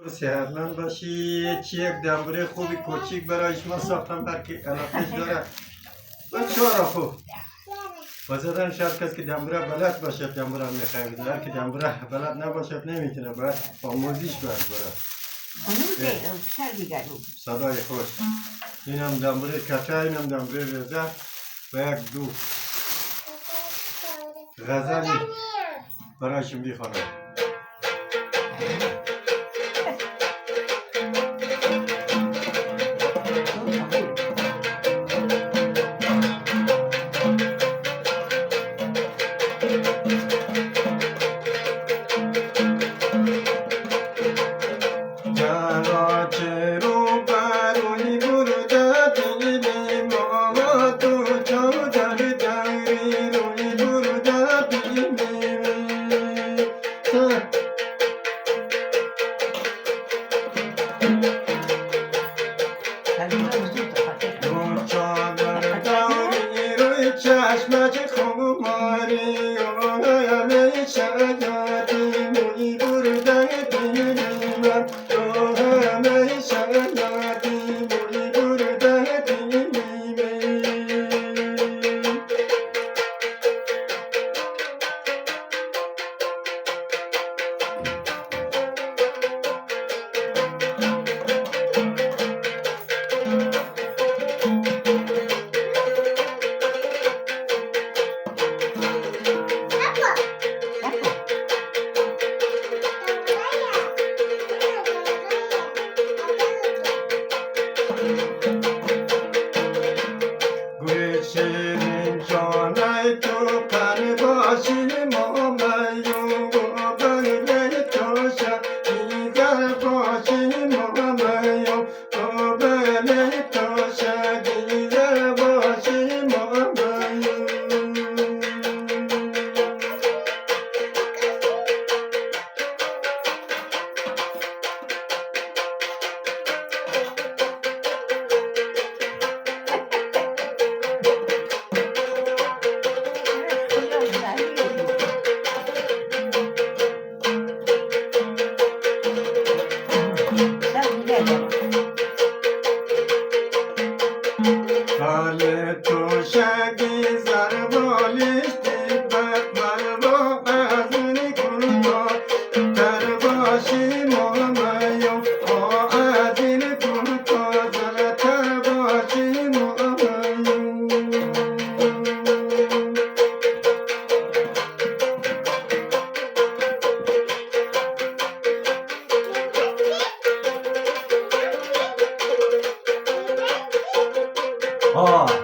صحتمند باشی. یک دمبره خوبی کوچیک برای شما ساختم هر کی علاقهش داره. بچه ها را خوب بازدن شرط کس که دمبره بلد باشد دمبره میخواهید. هر کی دمبره بلد نباشد نمیتونه باید آموزش باید برد. صدای خوش. اینم دمبره کچه، اینم دمبره رزه و یک دو غزلی برایشون بیخوانم. چشمک خماری همه شدادی موی بردن دینی من همه شدادی موی بردن دینی شیرین جانای تو پر باشی مامیو بله تو شدیگر باشی مامیو بله تو شدیگر باشی مامیو بله تو شگی زربالیش دیبت مروا از این کنتا تر باشی مامیو از این کنتا زلتر باشی مامیو آه